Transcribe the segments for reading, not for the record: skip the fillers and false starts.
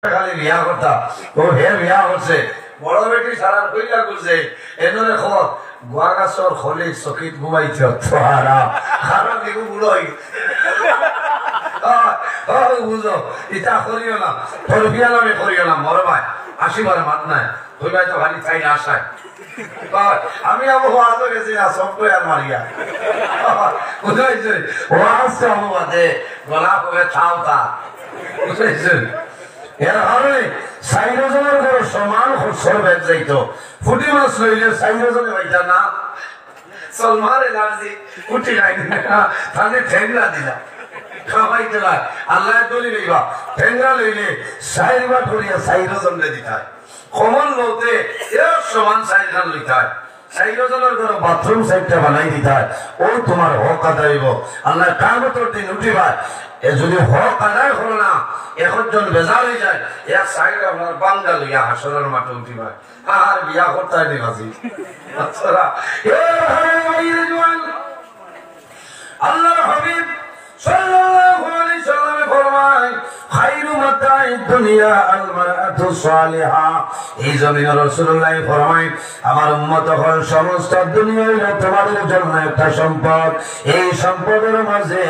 খালি বিয়া কথা ও হে বিয়া করছে বড় বেটি সারার কইলা করছে এনরে খবর গোয়া গাছর খলি চকিত ঘুমাইছে তোহারা খারাপ দিগু বুড়ই বুঝো ইটা করিও না তোর বিয়া নামে করিও না মর ভাই আসিবার মাত নাই তুই ভাই তো খালি চাই আসায় আমি আবহাওয়া গেছি না সফটওয়্যার মারিয়া বুঝাইছে ও আসছে আবহাওয়াতে গলা করে চাও তা বুঝাইছে এর কারণে সাইরোজনের করে সমান খরচর বেদ যাইতো ফুটি মাছ লইলে সাইরোজনে পাইতা না সলমার এলার্জি ফুটি নাই তাহলে ঠেংরা দিলা খাওয়াই দিলা আল্লাহ তলি লইবা ঠেংরা লইলে সাইরবা করিয়া সাইরোজনে দিতা কমন লতে এর সমান সাইরখান লইতা সাইরোজনের করে বাথরুম সাইডটা বানাই দিতা ও তোমার হক আদায়ব আল্লাহ কামতের দিন উঠিবা এ যদি হক আদায় হলো না একজন বেজার হয়ে যায় এক সাইড আপনার বাঙ্গা লইয়া হাসরের মাঠে উঠিবা আর বিয়া করতে হয় বাজি আচ্ছা আল্লাহর হাবিব সাল্লাল্লাহু আলাইহি সাল্লামে ফরমায় খায়রু মাতাঈদ দুনিয়া আল মারআতু সালিহা এই জমিনে রাসূলুল্লাহ ফরমায় আমার উম্মত হল সমস্ত দুনিয়ার তোমাদের জন্য একটা সম্পদ এই সম্পদের মাঝে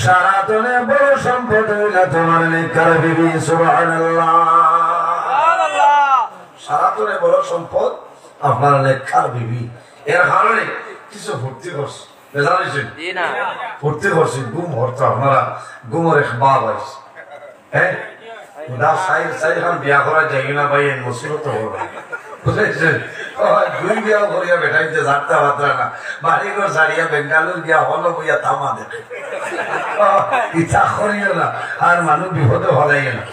সারাতনে বড় সম্পদ হইল তোমার নেককার বিবি সুবহানাল্লাহ সুবহানাল্লাহ সারাতনে বড় সম্পদ আপনার নেককার বিবি এর কারণে কিছু ভর্তি করছে ফুর্তি করছি গুম হরতো আপনারা গুমর এক বাপ আছে হ্যাঁ বিয়া করা যাই না ভাই মুসিবত বুঝেছেন দুই বিয়া করিয়া বেটাইতে যাত্রা বাত্রা না বাড়ি ঘর ছাড়িয়া বেঙ্গালুর গিয়া হলো বইয়া তামা দেখে ইচ্ছা করিও না আর মানুষ বিপদে হলাই না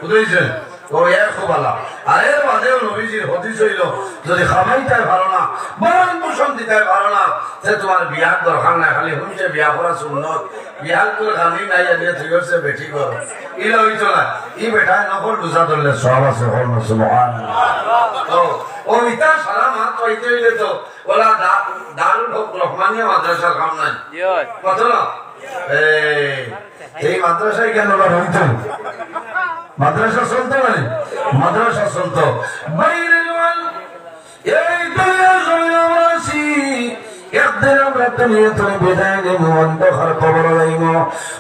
বুঝেছেন ও এর খুব ভালো আর এর মাঝেও নবীজির হদিস হইল যদি খামাইতে ভালো না বরং পোষণ দিতে ভালো না যে তোমার বিয়ার দরকার নাই খালি হুঁচে বিয়া করা সুন্নত বিয়ার করে খালি নাই আনিয়ে ঠিক হচ্ছে বেটি করো ইলে হইতো না ই বেটায় নকল বুঝা ধরলে সব আছে হল না সুবহানাল্লাহ ও ইটা সারা মাত পাইতে হইলে তো ওলা দারুল রহমানিয়া মাদ্রাসার কাম নাই কত না এই মাদ্রাসায় কেন হইতো মাদ্রাসা চলতো মানে মাদ্রাসা চলতো বাইরে এই দুনিয়ার জমিনে আমরা আছি একদিন আমরা দুনিয়া থেকে বিদায় নেব অন্ধকার কবর যাইব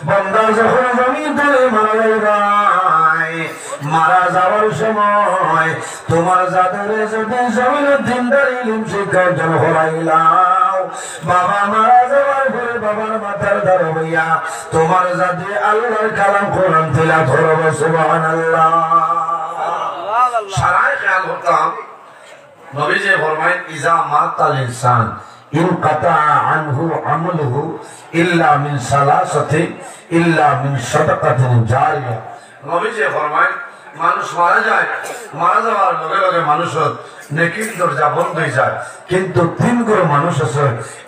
বান্দা যখন জমিন থেকে মারা যাইবাই মারা যাওয়ার সময় তোমার যাদের যদি জমিনের দিনদার ইলম শিক্ষা অর্জন করাইলাও বাবা মারা যাওয়ার পরে বাবার মাথার দ্বারা হইয়া তোমার যাতে আল্লাহর কালাম কোরআন তিলাওয়াত করবে সুবহানাল্লাহ সারাই খেয়াল করতাম নবীজি ফরমায়েন ইজা মাতাল ইনসান ইনকাতা আনহু আমালুহু ইল্লা মিন সালাসাতি ইল্লা মিন সাদাকাতিন জারিয়া নবীজি ফরমায়েন মানুষ মারা যায় মারা যাওয়ার লগে লগে মানুষের নেকির দরজা বন্ধ হয়ে যায় কিন্তু তিন করে মানুষ আছে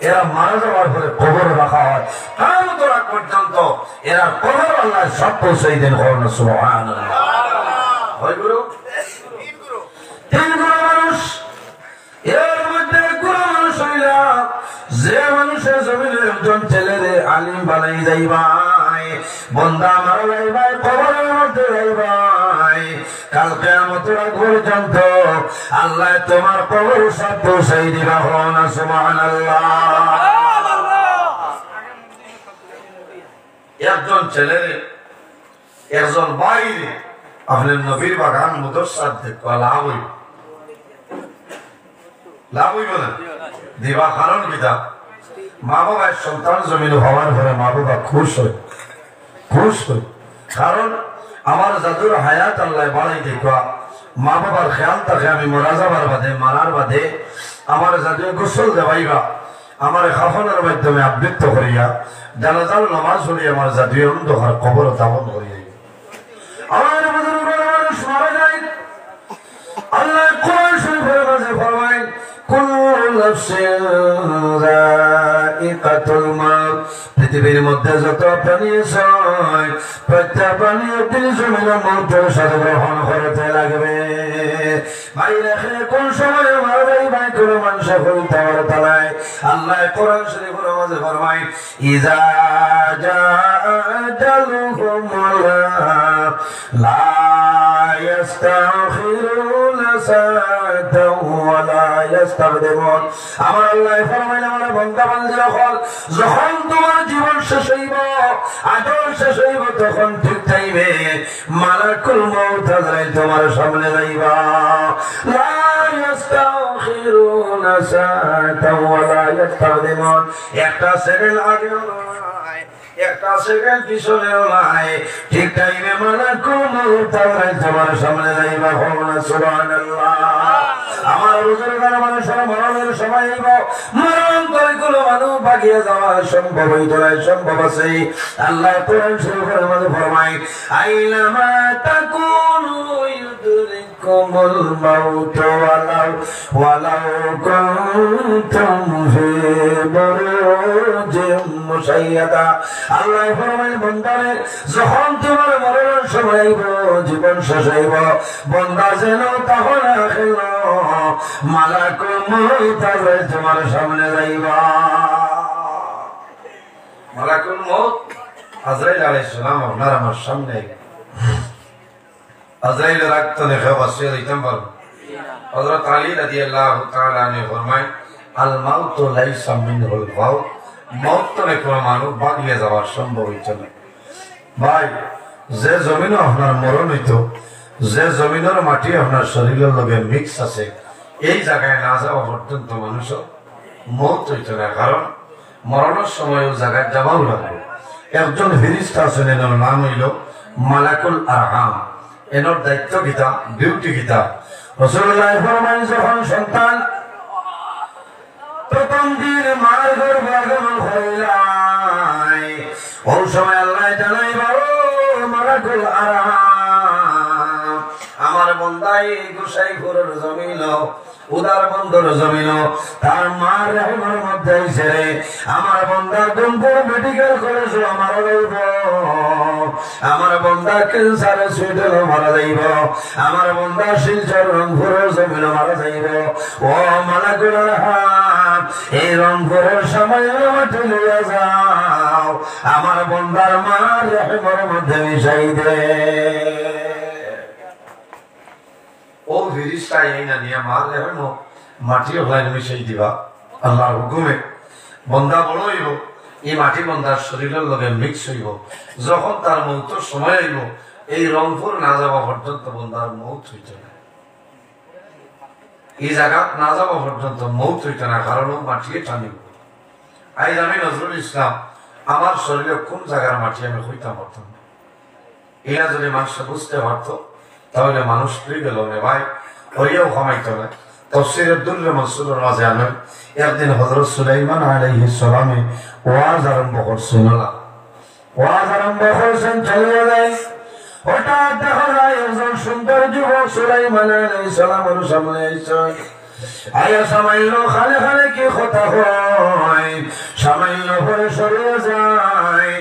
এরা মারা যাওয়ার পরে কবর রাখা হয় কিয়ামতের আগ পর্যন্ত এরা কবর আল্লাহ সব পৌঁছাই দেন করুন সুবহানাল্লাহ হয় গুরু তিন করে মানুষ এর মধ্যে গুরু মানুষ হইলা যে মানুষের জমিনে একজন ছেলেরে আলিম বানাই যাইবাই বন্দা মারা যাইবাই কবরের মধ্যে যাইবাই কাল কিয়ামতের আগ পর্যন্ত আল্লাহ তোমার কবর সব পৌঁছাই দিবা হন সুবহানাল্লাহ একজন ছেলেরে একজন বাইরে আপনার নবীর বাগান মুদর্সাদ দেখবা লাভ হইব লাভ হইব না দিবা কারণ কিতা মা বাবার সন্তান জমিন হওয়ার পরে মা বাবা খুশ হয় কারণ আমার জাদুর হায়াত আল্লাহ বাড়াই দেখা মা বাবার খেয়াল থাকে আমি মরা যাবার বাদে মারার বাদে আমার জাদু গোসল দেবাইবা আমার খাফনের মাধ্যমে আবৃত্ত করিয়া জানাজার নামাজ পড়িয়া আমার জাদু অন্ধকার কবর দাপন করিয়া আমার মানুষ মারা যায় আল্লাহ কোরআন শরীফের মাঝে ফরমায় কুল্লু নাফসিন যায়িকাতুল মাউত পৃথিবীর মধ্যে যত প্রাণী আছে প্রত্যেক প্রাণী একদিন জমিনে মৃত্যুর সাথে গ্রহণ করতে লাগবে ভাই রেখে কোন সময় মারবে ভাই কোন মানুষ হইতে পারত নাই আল্লাহ কোরআন শরীফের মাঝে ফরমায় ইজা জা আজালুহুম লা ইস্তাখিরুনা সাআতাও ওয়া লা ইস্তাকদিমুন। আমার আল্লাহ ফরমায় আমার বান্দা বান্দী যখন তোমার জীবন শেষ হইব, আজল শেষ হইব, তখন ঠিক টাইমে মালাকুল মউত আজরাইল তোমার সামনে যাইবা। লা ইস্তাখিরুনা সাআতাও ওয়া লা ইস্তাকদিমুন। একটা সেকেন্ড আগেও নয়, একটা সেকেন্ড পিছনেও নাই, ঠিক টাইমে মালাকুল মউত আজরাইল তোমার সামনে যাইবা। সুবহানাল্লাহ। আমার বুজুর্গের মানুষের মরণের সময় হইব, মরণ করে কোনো মানুষ বাগিয়ে যাওয়া সম্ভব হইত না, সম্ভব আছে। আল্লাহ কোরআন শরীফের মধ্যে ফরমায়, আইনামা তাকুনু ইউদরিকুমুল মাউত ওয়ালাউ কুনতুম ফি বুরুজিম মুশাইয়াদা। আল্লাহ ফরমায়, বান্দারে যখন তোমার মরণের সময় হইব, জীবন শেষ হইব, বান্দা যেন তখন আখিল মালাকুল মউত আজরাইল তোমার সামনে যাইবা। মালাকুল মউত আজরাইল আলাইহিস সালাম আপনার আমার সামনে আজরাইল রাখতে দেখে বসিয়ে দিতাম পারব। হযরত আলী রাদিয়াল্লাহু তাআলা আনহু ফরমায়, আল মাউতু লাইসা মিনহুল মাউত। মউত তো কোনো মানুষ বাগিয়ে যাওয়ার সম্ভব হইতো না। ভাই, যে জমিনও আপনার মরণ হইতো, যে জমিনের মাটি আপনার শরীরের লগে মিক্স আছে, এই জায়গায় না যাওয়া পর্যন্ত মানুষের মউত হইতো না। কারণ মরণের সময় ও জায়গায় যাওয়াও লাগবে। একজন ফেরেশতা আছেন, এর নাম হইল মালাকুল আরহাম। এর দায়িত্ব কিতা, ডিউটি কিতা। রাসূলুল্লাহ ফরমান, যখন সন্তান প্রথম দিন মার গর্ভে আগমন হইলাই, ওই সময় আল্লাহ জানাইবা, ও মালাকুল আরহাম, আমার বান্দাই গোসাইপুরের জমিন, উদার বন্দর জমিন, তার মার রহমের মধ্যে আইছে, আমার বান্দা দুমপুর মেডিকেল কলেজ মারা যাইব, আমার বান্দা ক্যান্সারে সুইডেন মারা যাইব, আমার বান্দা শিলচর রংপুরের জমিন মারা যাইব। ও মালাকুল আরহাম, এই রংপুরের সময় মাটি লইয়া যাও, আমার বান্দার মার রহমের মধ্যে মিশাই দে। ও ফেরেশতা এই না নিয়ে মার রহম মাটি ওখানে মিশাই দিবা আল্লাহর হুকুমে। বান্দা বড় হইব, এই মাটি বান্দার শরীরের লগে মিক্স হইব। যখন তার মৌতের সময় হইব, এই রংপুর না যাওয়া পর্যন্ত বান্দার মৌত হইত না, এই জায়গা না যাওয়া পর্যন্ত মৌত হইত না, কারণ মাটিয়ে টানিব। আজ আমি নজরুল ইসলাম, আমার শরীরে কোন জায়গার মাটি আমি হইতাম পারতাম না। এরা যদি মানুষ বুঝতে পারতো, তাহলে মানুষ তুই গেল না ভাই, হইয়াও ক্ষমাইত না। তাফসীরের দুররে মানসুরের মাঝে আনেন, একদিন হযরত সুলাইমান আলাইহিস সালামে ওয়াজ আরম্ভ করছেন। ওয়াজ আরম্ভ করছেন, চলে যায়, হঠাৎ দেখা যায় একজন সুন্দর যুবক সুলাইমান আলাইহিস সালামের সামনে আইছেন। আয়া সামাইল খালে খালে কি কথা হয়, সামাইল পরে সরে যায়।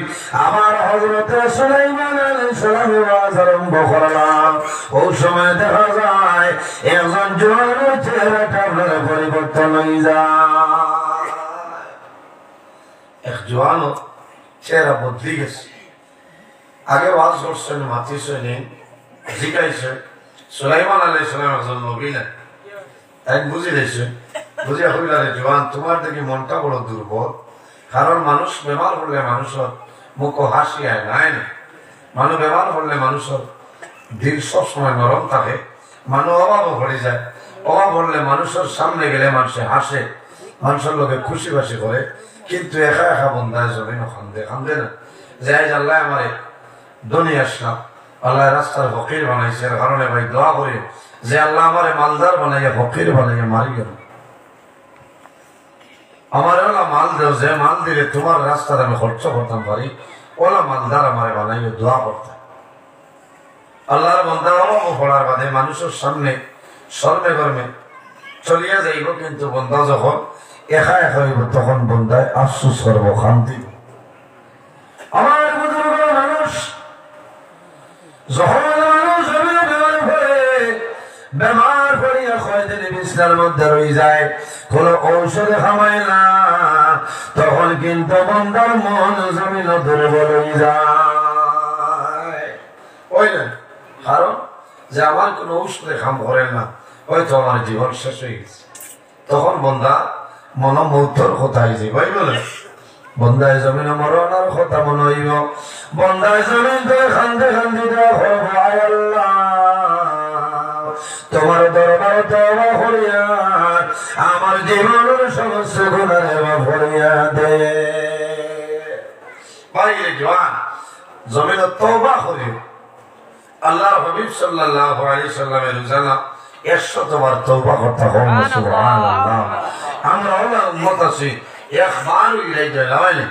আমার হযরত সুলাইমান আলাইহিস সালামের ওয়াজ আরম্ভ করলাম, ওই সময় দেখা যায় একজন জোয়ানের চেহারাটা আপনার পরিবর্তন হয়ে যায়। এক জোয়ান চেহারা বদলি গেছে। আগে ওয়াজ করছেন, মাতিছেন, জিজ্ঞাসা সুলাইমান আলাইহিস সালাম একজন নবী না, তাই বুঝে দিয়েছে। বুঝিয়া হইলারে জোয়ান, তোমার দেখি মনটা বড় দুর্বল। কারণ মানুষ বেমার হলে মানুষের মুখ হাসি আয় নাই না। মানুষ বেমার হলে মানুষের দিল সবসময় নরম থাকে। মানুষ অভাবও ভরে যায়। অভাব হলে মানুষের সামনে গেলে মানুষে হাসে, মানুষের লোকে খুশি বাসি করে। কিন্তু একা একা বন্ধায় জমিন খান্দে খান্দে না, যে আল্লাহ আমারে দুনিয়া আসলাম, আল্লাহ রাস্তার ফকির বানাইছে। এর কারণে ভাই দোয়া করি যে আল্লাহ আমারে মালদার বানাইয়া ফকির বানাইয়া মারি গেল। আমার ওলা মাল দেও, যে মাল দিলে তোমার রাস্তার আমি খরচ করতাম পারি, ওলা মালদার আমারে বানাইয়া দোয়া করতাম। আল্লাহর বন্দা অভাব পড়ার বাদে মানুষের সামনে শর্মে গর্মে চলিয়া যাইব, কিন্তু বন্দা যখন একা একা হইব তখন বন্দায় আফসোস করবো, শান্তি। আমার বুজুর্গ মানুষ যখন বেমার পড়িয়া কয়দিন বিছনার মধ্যে রয়ে যায়, কোন ঔষধে খামায় না, তখন কিন্তু বন্দার মন জমিন দুর্বল হয়ে যায়। ওই না, কারণ যে আমার কোনো ঔষধে কাম করে না, হয়তো আমার জীবন শেষ হয়ে গেছে। তখন বন্দা মনোমৌথর কথা হয়েছে, ভাই বলে বন্দায় জমিন মরণের কথা মনে হইব। বন্দায় জমিন ধরে খান্দে খান্দি তোমার দরবার তওবা করিয়া আমার জীবনের সমস্ত গুনাহ মাফ করিয়া দে। ভাই জওয়ান জমিন তওবা করিও। আল্লাহর হাবিব সাল্লাল্লাহু আলাইহি সাল্লামের রোজানা 100 বার তওবা করতে হবে। সুবহানাল্লাহ। আমরা হলো উম্মত আছি, একবারও ইলাই যায় না।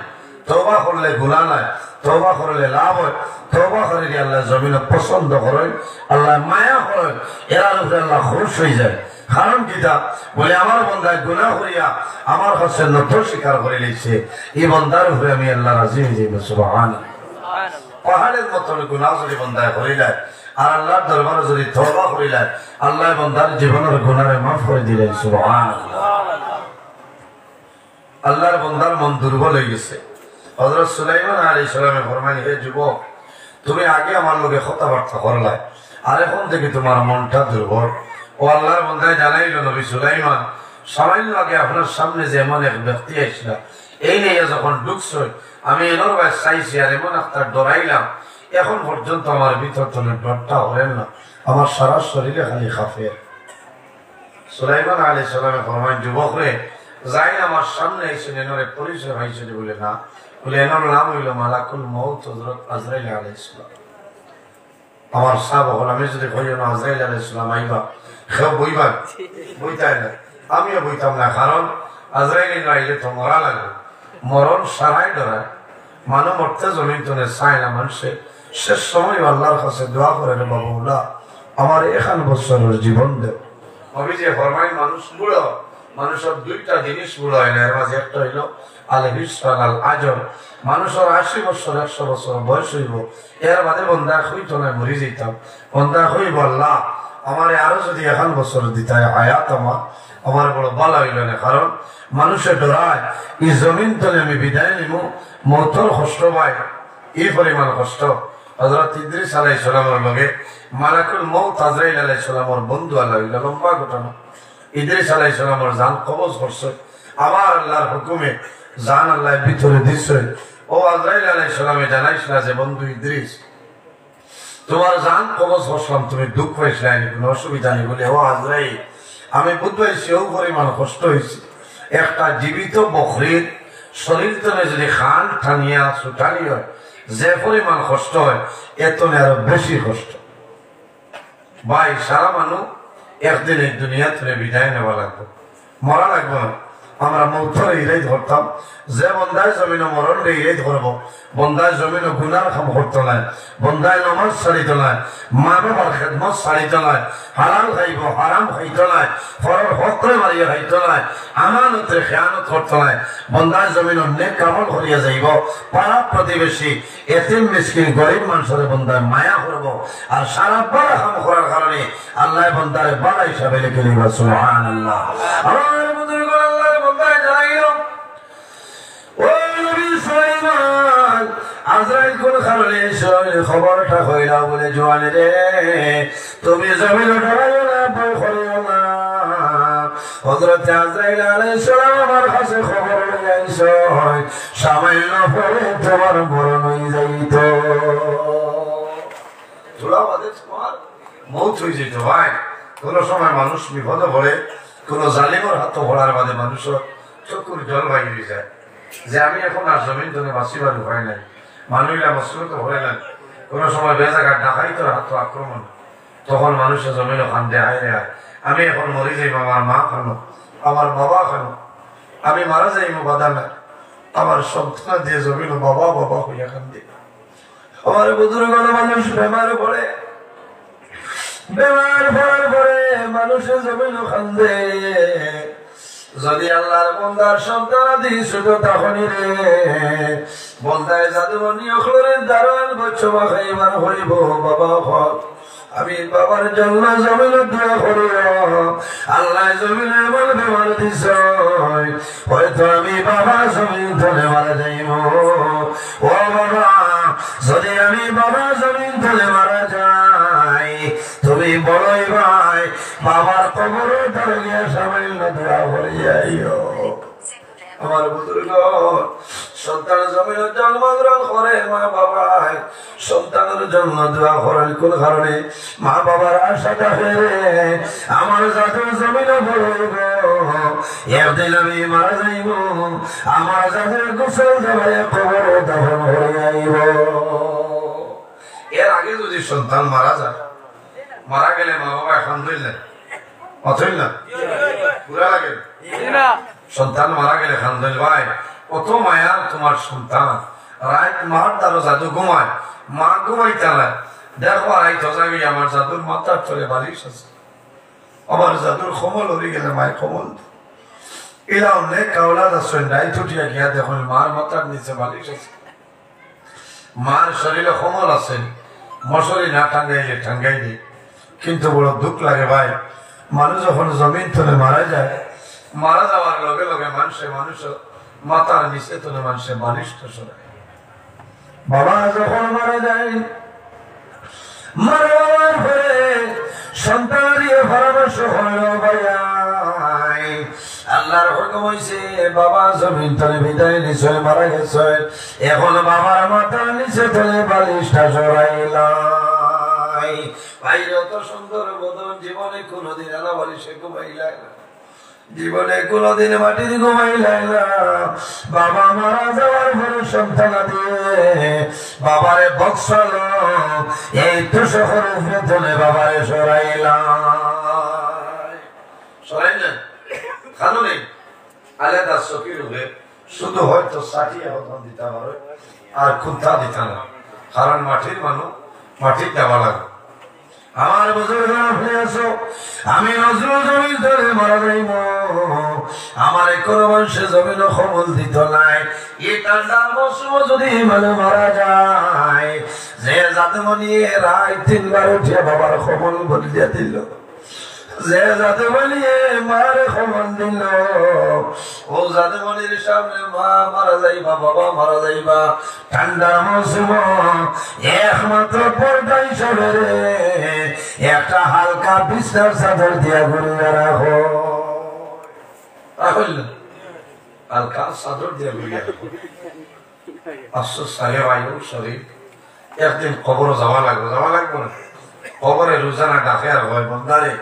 তওবা করলে গুনাহ নাই, তওবা করলে লাভ হয়। তওবা করে আল্লাহ জমিনে পছন্দ করেন, আল্লাহ মায়া করেন, এর উপরে আল্লাহ খুশ হয়ে যায়। কারণ কিতা বলে আমার বন্দায় গুনাহ করিয়া আমার কাছে নত স্বীকার করে নিচ্ছে, এই বন্দার উপরে আমি আল্লাহ রাজি হয়ে যাইব। সুবহানাল্লাহ। পাহাড়ের মতন গুনাহ যদি বন্দায় করিলায় আর আল্লাহর দরবারে যদি তওবা করিলায়, আল্লাহ বন্দার জীবনের গুনাহ মাফ করে দিলেন। সুবহানাল্লাহ। আল্লাহর বন্দার মন দুর্বল হয়ে গেছে। হযরত সুলাইমান আলাইহিস সালামে ফরমাইলেন, হে যুবক, তুমি আগে আমার লগে কথাবার্তা করলাই, আর এখন থেকে তোমার মনটা দুর্বল। ও আল্লাহর বন্দায় জানাইল, নবী সুলাইমান, সামান্য আগে আপনার সামনে যে এমন এক ব্যক্তি আসছিল, এই নিয়ে যখন ঢুকছো আমি এনার ভাই চাইছি আর এমন একটা ডরাইলাম, এখন পর্যন্ত আমার ভিতর তলে ডরটা হলেন না, আমার সারা শরীরে খালি কাঁপে। সুলাইমান আলাইহিস সালামে ফরমাইলেন, যুবক রে, যাই আমার সামনে এসে এনারে পরিচয় হয়েছে বলে না, বলে এনার নাম হইল মালাকুল মউত হযরত আজরাইল আলাইহিস সালাম। আমার সাহাবা হল, আমি যদি কই না আজরাইল আলাইহিস সালাম আইবা, কেউ বইবা বইতাই না, আমিও বইতাম না, কারণ আজরাইল না আইলে তো মরা লাগবে। মরণ সারাই ডরায়, মানব মরতে জমিন তনে চায় না মানুষে। শেষ সময় আল্লাহর কাছে দোয়া করে, বাবুল্লাহ আমার 1 বছরের জীবন দেব। আমি যে ফরমাই মানুষ বুড়ো, মানুষের 2টা জিনিস বুড়ো হয় না, এর মাঝে একটা হইল আল হিসাল আল আজর। মানুষের 80 বছর 100 বছর বয়স হইব, এর বাদে বন্দা হইত না, মরি যেতাম। বন্দা হইব, আল্লাহ আমার আরো যদি 1 বছর দিতায় হায়াত আমার বড় ভালো হইল না। কারণ মানুষের ডরায় এই জমিন তলে আমি বিদায় নিব, মৌতর কষ্ট পাই, এই পরিমাণ কষ্ট। হযরত ইদ্রিস আলাইহিস সালামের লগে মালাকুল মউত আজরাইল আলাইহিস সালামের বন্ধু। আল্লাহ লম্বা ঘটনা। ইদ্রিস আলাইহিস সালামের জান কবজ করছে, আমার আল্লাহর হুকুমে জান আল্লাহ ভিতরে দিচ্ছে। ও আজরাইল আলাইহিস সালামে জানাইছিল যে, বন্ধু ইদ্রিস, তোমার জান কবজ করলাম, তুমি দুঃখ পাইছিলে, কোনো অসুবিধা নেই। বলে, ও আজরাইল, আমি বুঝবাই সেও পরিমাণ কষ্ট হয়েছে। একটা জীবিত বকরির শরীর থেকে যদি খান টানিয়া ছুটানি হয়, যে পরিমাণ কষ্ট হয়, এত আরো বেশি কষ্ট। ভাই সারা মানুষ একদিন এই দুনিয়া থেকে বিদায় নেওয়া লাগবে, মরা লাগবে না। আমরা মৌথর ইরাই ধরতাম, যে বন্দায় জমিন মরণ ইরাই ধরবো। বন্দায় জমিন গুনার কাম করতে নাই, বন্দায় নমাজ ছাড়িত নাই, মা বাবার খেদমত ছাড়িত নাই, হালাল খাইব হারাম খাইত নাই, ফরর হকরে মারিয়া খাইত নাই, আমানতে খেয়ানত করতে নাই। বন্দায় জমিন নেক কামল করিয়া যাইব, পাড়া প্রতিবেশী এতিম মিসকিন গরিব মানুষের বন্দায় মায়া করবো। আর সারা বড় কাম করার কারণে আল্লাহ বন্দারে বড় হিসাবে লিখে নিব। সুবহানাল্লাহ। আমার বুজুর্গ আল্লাহ বন্দায় জানাইল, ও নবী সুলাইমান, আজরাইল কোন কারণে খবরটা কইলা বলে, জওয়ানে রে, তুমি জমিন ডরাইও না, ভয় করিও না। হযরত আজরাইল আলাইহিস সালাম আমার কাছে খবর লইয়া আইছো, সামান্য পরে তোমার মরণ হয়ে যাইত। তোরা বাদে তোমার মৌত হয়ে যেত। ভাই কোন সময় মানুষ বিপদে পড়ে, কোন জালিমের হাত পড়ার বাদে মানুষের চকুর জল বাইরে যায়, যে আমি এখন আর জমিন ধরে বাঁচিবার উপায় নাই। মানুষরা মসলুত হয়ে নেন, কোন সময় বেজাগার ডাকাইতর হাত আক্রমণ, তখন মানুষের জমিন কান্দে, হায় রে হায়, আমি এখন মরি যাইব, আমার মা খানো, আমার বাবা খানো, আমি মারা যাইব বাধা নাই, আমার সন্তান দিয়ে জমিন বাবা বাবা হইয়া কান্দে। আমার বুজুর্গ মানুষ বেমার পড়ে, বেমার পড়ার পরে মানুষের জমিন কান্দে। যদি আল্লাহর বন্দার সন্তান দিই শুধু তখনই রে, বন্দায় জাদুমণি অখলের দারোয়ান বচ্চমা খাইবার হইব, বাবা হক আমি বাবার জন্য জমিনে দোয়া করি, আল্লাহ জমিনে এমন বেমার দিস, হয়তো আমি বাবা জমিন তলে মারা যাইব। ও বাবা, যদি আমি বাবা জমিন তলে মারা যাই, তুমি ওই ভাই বাবার কবরে ধরে গিয়ে সামান্য দোয়া করিয়াইও। আমার বুজুর্গ সন্তান জমিনের জন্মগ্রহণ করে মা বাবায় সন্তানের জন্য দোয়া করেন কোন কারণে? মা বাবার আশা থাকে আমার জাতির জমিনে বলব একদিন আমি মারা যাইব, আমার জাতির গোসল দেওয়ায় কবর দাফন হয়ে যাইব। এর আগে যদি সন্তান মারা যায়, মারা গেলে মা বাবা এখন ধরলেন অথইল না পুরা লাগে সন্তান মারা গেলে খান ধরল ভাই কত মায়া তোমার সন্তান রাত মার তারও জাদু ঘুমায় মা ঘুমাইতে না দেখো আড়াই যাবি আমার জাদুর মাথার চলে বালিশ আছে, আমার জাদুর কমল হয়ে গেলে মায়ের কমল এরা অনেক কাউলাদ আসছেন রাই ছুটিয়া গিয়া দেখুন মার মাথার নিচে বালিশ আছে, মার শরীরে কমল আছে, মশারি না টাঙ্গাইলে টাঙ্গাই দিই। কিন্তু বড় দুঃখ লাগে ভাই, মানুষ যখন জমিন তুলে মারা যায়, মারা যাওয়ার লগে লগে মানুষ মাথার নিচে তুলে মানুষের বালিশটা সরায়। বাবা যখন মারা যায়, মারা যাওয়ার পরে সন্তান দিয়ে পরামর্শ হইল ভাই আল্লাহর হুকুম হইছে বাবা জমিন তলে বিদায় নিশ্চয় মারা গেছে, এখন বাবার মাথার নিচে তুলে বালিশটা সরাইলাই। ভাই যত সুন্দর বদন জীবনে কোনদিন আনা বালিশে ঘুমাইলাই না, জীবনে কোনদিন মাটির ঘুমাইলাই না। বাবা মারা যাওয়ার পরে সন্তান দিয়ে বাবারে বক্সাল এই তো শহর উপরে তুলে বাবারে সরাইলেন কারণে আলাদা চকির উপরে শুধু হয়তো ষাটিয়া হতাম দিতে পারে আর খুঁতা দিতে না, কারণ মাটির মানুষ মাটির দেওয়া লাগে। আমার বুজুর্গরা আপনি আসো, আমি নজরুল জমিন ধরে মারা যাইব, আমার কোন মানুষে জমিন কমল দিত নাই। এই ঠান্ডার মৌসুম যদি মানে মারা যায়, যে জাতমণি রায় 3 বার উঠিয়া বাবার কমল বদলিয়া দিল, যে জাতমণিয়ে মার কমল দিল, ও জাতমণির সামনে মা মারা যাইবা বাবা মারা যাইবা। ঠান্ডার মৌসুম একমাত্র পর্দা হিসাবে একটা হালকা বিছনার চাদর দিয়া ঘুরিয়ে রাখো, হালকা চাদর দিয়া ঘুরিয়ে রাখো। আফসোস সাহেব আইব শরীর একদিন কবর যাওয়া লাগবো না, কবরে রোজানা ডাকে আর হয় বন্ধারে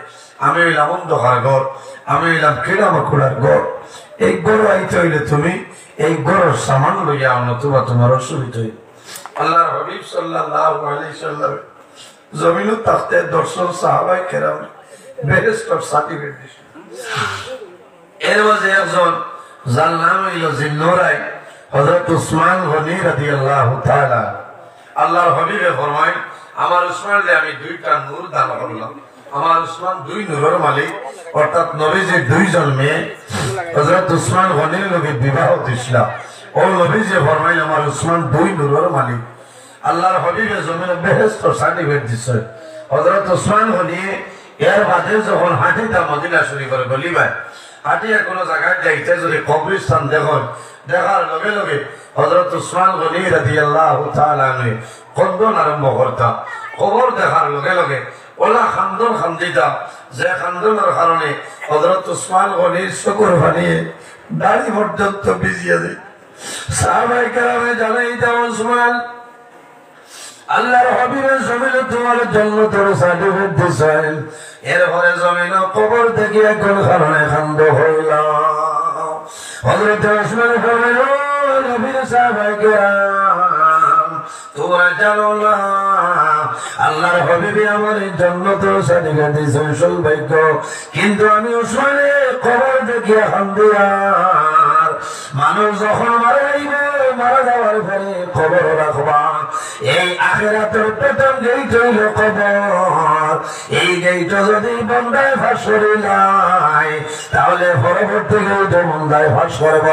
আমি হইলাম অন্ধকার ঘর, আমি হইলাম কিড়া মাকুড়ার ঘর, এই ঘর আইতে হইলে তুমি এই ঘরের সামান লইয়া আনো, তোমার অসুবিধা হইল। আল্লাহর হাবিব সাল্লাল্লাহু আলাইহি সাল্লাম জমিনুত তাখতে দর্শন সাহাবায়ে কেরাম বেহেশতের সার্টিফিকেট দিছে। এর মাঝে একজন যার নাম হইল জিন্নুরাই হযরত উসমান গনি রাদিয়াল্লাহু তাআলা। আল্লাহর হাবিবে ফরমায় আমার উসমানকে আমি 2টা নূর দান করলাম। আমার উসমান 2 নূরের মালিক, অর্থাৎ নবীজির 2 জন মেয়ে হযরত উসমান গনির লগে বিবাহ দিছিল। ও নবীজি ফরমায় আমার উসমান 2 নূরের মালিক। আল্লাহর হাবিবে জমিনে বেহেশতের সার্টিফিকেট দিছে। হযরত উসমান গনি এর বাদে যখন হাঁটিতা মদিনা শরীফের গলিবায় হাঁটিয়া কোনো জায়গায় যাইতে যদি কবরস্থান দেখার লগে লগে হযরত উসমান গনি রাদিয়াল্লাহু তাআলা আনহু কন্দন আরম্ভ করতা। কবর দেখার লগে লগে ওলা খান্দন খান্দিতা, যে খান্দনের কারণে হযরত উসমান গনির চোখের পানি দাড়ি পর্যন্ত ভিজিয়ে দেয়। সাহাবায়ে কেরামে জানাইতা উসমান আল্লাহর হাবিবের জমিনে তোমার জন্য তোর সার্টিফিকেট দিছেন, এরপরে জমিনে কবর থেকে কোন কারণে খান্দ হইলাম। হযরত উসমান বললেন ও নবীর সাহাবায়ে কেরাম তোমরা জানো না আল্লাহর হাবিবে আমার জন্য তোর সার্টিফিকেট দিছেন সৌভাগ্য, কিন্তু আমি উসমানে কবর থেকে খান্দিয়ার মানুষ যখন মারা যাইবে মারা যাওয়ার পরে কবর রাখবা। এই আখিরাতের প্রথম গেইট হইল কবর, এই গেইট যদি বন্দায় ফাঁস করিলাই তাহলে পরবর্তী গেইট বন্দায় ফাঁস করব,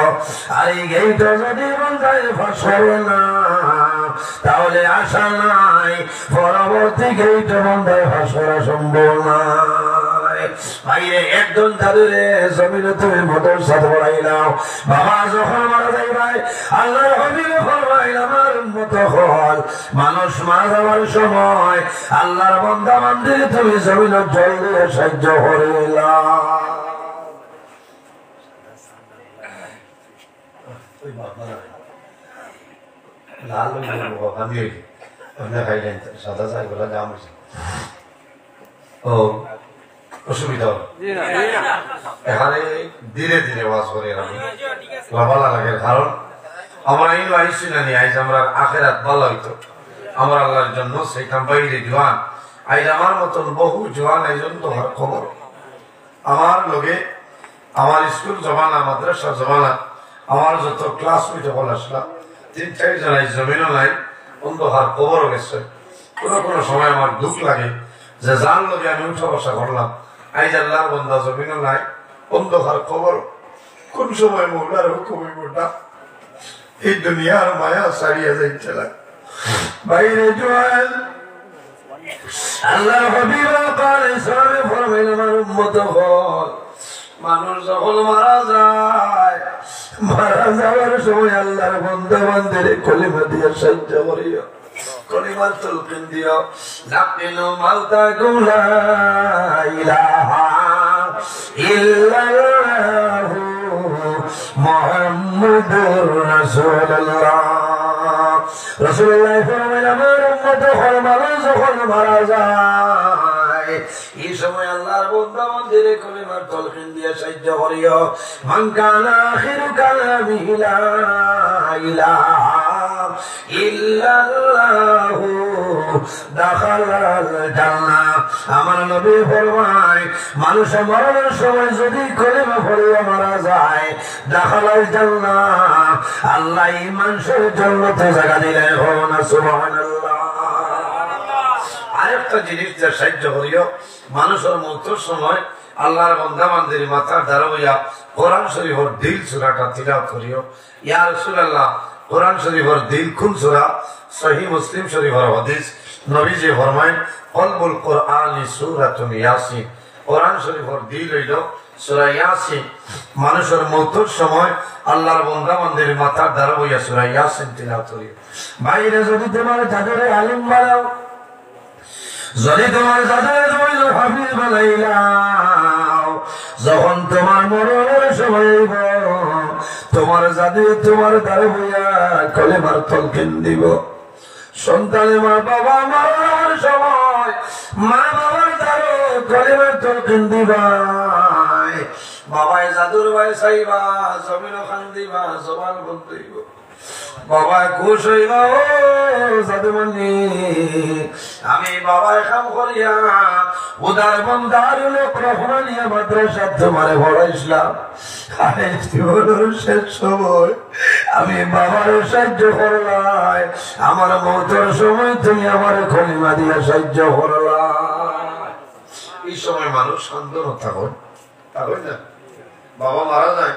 আর এই গেইট যদি বন্দায় ফাঁস করবে না তাহলে আশা নাই পরবর্তী গেইট বন্দায় ফাঁস করা সম্ভব নয়। বাইরে একজন দাদুরে জমিনে তুমি মোটর সাথে পড়াইলাও বাবা যখন মারা যাইবাই আল্লাহর হাবিবে ফরমাইল আমার উম্মত হল মানুষ মারা যাওয়ার সময় আল্লাহর বান্দা বান্দি তুমি জমিনে জল দিয়ে সাহায্য করিলা লাল আমি খাইলেন সাদা চাই বলা দাম ও অসুবিধা এখানে ধীরে ধীরে ওয়াজ করি আমি ভালো লাগে কারণ আমরা এই আইসি না নি আইজ আমরা আখেরাত ভালো হইতো আমার আল্লাহর জন্য সেইখান বাইরে জোয়ান আইজ আমার মতন বহু জোয়ান একজন তোমার খবর আমার লোকে আমার স্কুল জমানা মাদ্রাসা জমানা আমার যত ক্লাস হইতে বলে আসলাম 3-4 জন জমিনও নাই অন্ধকার খবরও গেছে কোনো কোনো সময় আমার দুঃখ লাগে যে যার লোকে আমি উঠা বসা করলাম আইজ আল্লাহর বন্দা জমিনও নাই অন্ধকার খবর কোন সময় মৌলার হুকুমে মোটা এই দুনিয়ার মায়া ছাড়িয়ে যাইছিল বাইরে জোয়ান আল্লাহর হাবিব কালে সামনে ফরমাইল আমার উম্মত হল মানুষ যখন মারা যায় মারা যাওয়ার সময় আল্লাহর বান্দা বান্দিরে কলিমা দিয়ে সাহায্য করিও কলিমার তলকিন দিও লাকিনু মাউতাকুম লা ইলাহা ইল্লাল্লাহু মুহাম্মাদুর রাসূলুল্লাহ রাসূলুল্লাহ ফরমাইল আমার উম্মত হল মানুষ যখন মারা যায় এই সময় আল্লাহর বান্দা বান্দিরে কলিমার তলকিন দিয়ে সাহায্য করিও মান কানা আখিরু কালামিহি লা ইলাহা ইল্লাল্লাহু দাখালাল জান্নাহ আমার নবী ফরমায় মানুষ মরণের সময় যদি কলিমা পড়িয়া মারা যায় দাখালাল জান্নাহ আল্লাহ এই মানুষের জান্নাতে জায়গা দিলেন না সুবহানাল্লাহ আরেকটা জিনিস যা সাহায্য করিও মানুষের মৃত্যুর সময় আল্লাহর বান্দা বান্দির মাথার দ্বারা হইয়া কোরআন শরীফের দিল সূরাটা তিলাওয়াত করিও ইয়া রাসূলুল্লাহ কোরআন শরীফের দিল কোন সূরা সহিহ মুসলিম শরীফের হাদিস নবীজি ফরমায় কলবুল কোরআনি সূরাতুন ইয়াসিন কোরআন শরীফের দিল হইল সূরা ইয়াসিন মানুষের মৃত্যুর সময় আল্লাহর বান্দা বান্দির মাথার দ্বারা হইয়া সূরা ইয়াসিন তিলাওয়াত করিও বাইরে যদি তোমার যাদের আলিম বানাও যদি তোমার যাদের হাফিজ বানাইলাও যখন তোমার মরণের সময় তোমার যাদের তোমার দ্বারা হইয়া কলিমার তলকিন দিব সন্তানে মা বাবা মারার সময় মা বাবার দ্বারা কলিমার তলকিন দিবাই বাবাই জাদুর ভাই চাইবা জমিন খান দিবা জবান বন্ধ দিব বাবা খুশ হইবা ও জাদুমণি আমি বাবায় কাম করিয়া উদার বন্দার লোক রহমানিয়া মাদ্রাসা তোমারে পড়াইছিলাম শেষ সময় আমি বাবার সাহায্য করলাই আমার মৌতের সময় তুমি আমার কলিমা দিয়া সাহায্য করলাই এই সময় মানুষ শান্তন থাকুন না বাবা মারা যায়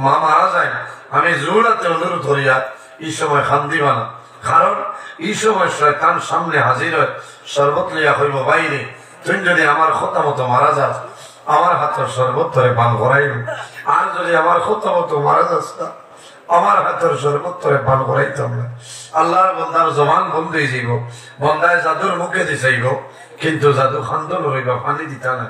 মা মারা যায় আমি জোরাতে অনুরোধ করিয়া এই সময় খান দিবা না কারণ এই সময় শয়তান সামনে হাজির হয় শরবত লিয়া হইব বাইরে তুমি যদি আমার কথা মতো মারা যাস আমার হাতের শরবত ধরে পান করাইব আর যদি আমার কথা মতো মারা যাস না আমার হাতের শরবত ধরে পান করাইতাম না আল্লাহর বন্দার জবান বন্ধ হয়ে যাইব বন্দায় জাদুর মুখে দি চাইব কিন্তু জাদু খান্দন হইব পানি দিতা না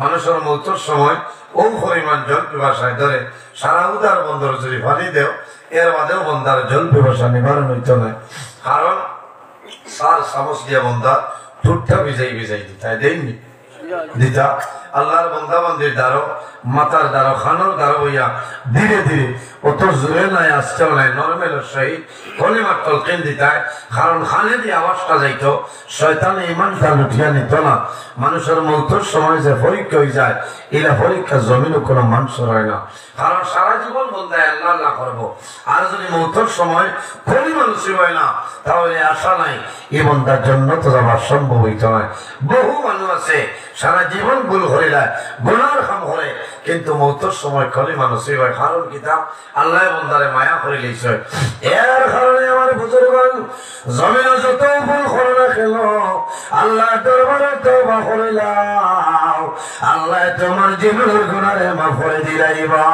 মানুষের মৃত্যুর সময় ও পরিমাণ জল পিপাসায় ধরে সারা উদার বন্দর যদি পানি দেও এর বাদেও বন্দার জল পিপাসা নিবারণ হইত না কারণ সার চামচ দিয়া বন্দা ঠুটটা ভিজাই দিতাই দেয়নি দিতা আল্লাহর বন্দা বান্দির দ্বারো মাতার দ্বারো খানোর দ্বারো হইয়া ধীরে ধীরে অত জোরে নাই আসতেও নাই নরমেলের সহিত কলিমার তলকিন দিতায় কারণ খানে দিয়ে আওয়াজটা যাইত শয়তানে ইমানটা লুঠিয়া নিত না মানুষের মৃত্যুর সময় যে পরীক্ষা হয়ে যায় এরা পরীক্ষা জমিনও কোনো মানুষের হয় না কারণ সারা জীবন বন্দায় আল্লাহ আল্লাহ করবো আর যদি মৃত্যুর সময় কোনো মানুষই হয় না তাহলে আশা নাই এই বন্দার জন্য তো যাবার সম্ভব হইত নয় বহু মানুষ আছে সারা জীবন ভুল হয়ে যায় গুনার কাম করে কিন্তু মৃত্যুর সময় খলি মানুষই হয় কারণ কিতাব আল্লাহ বন্দারে মায়া করে লিখছে এর কারণে আমার বুজুর্গণ জমিনে যত ভুল করে না কেন আল্লাহ দরবারে তওবা করে লাও আল্লাহ তোমার জীবনের গুনাহে মাফ করে দিলাইবা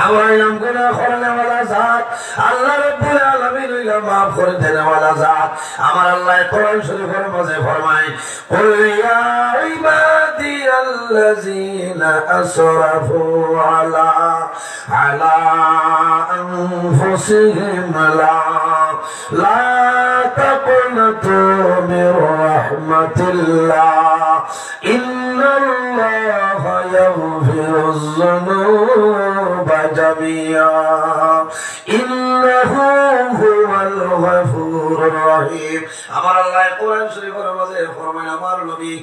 আমার নাম গুনাহ করলে ওয়ালা জাত আল্লাহ রাব্বুল আলামিন হইলা মাফ করে দেন ওয়ালা জাত আমার আল্লাহ কোরআন শরীফের মাঝে ফরমায় কুল ইয়া ইবাদিয়াল্লাযিনা আসরাফু আলা আনফুসিহিম লা তাকুনাতু মির রাহমাতিল্লাহ ইন্নাল্লাহা ইয়াগফিরুয যুনুবা জামিআ ইন্নাহু হুয়াল গফুরুর রহিম আমার আল্লাহ কোরআন শরীফের মাঝে ফরমান আমার নবী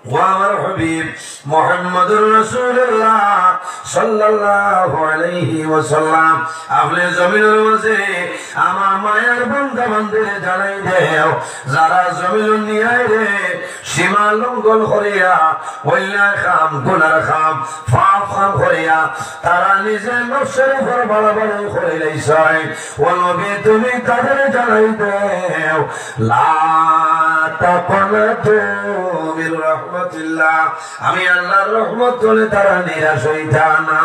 ওয়ার হাবিব মুহাম্মদুর রাসূলুল্লাহ সাল্লাল্লাহু আলাইহি ওয়াসাল্লাম আপনি জমিনের মাঝে আমার মায়ের বান্দা বান্দিরে জানাই দেও যারা জমিন নিয়ে রে সীমা লঙ্ঘন করিয়া ওইলা খাম গুনার খাম পাপ খাম করিয়া তারা নিজে নফসের উপর বাড়াবাড়ি করে লাইছাই ও নবী তুমি তাদের জানাই দেও লা তাকুনাতু মির রাহমাতিল্লাহ আমি আল্লাহর রহমত বলে তারা নিরাশ হইতা না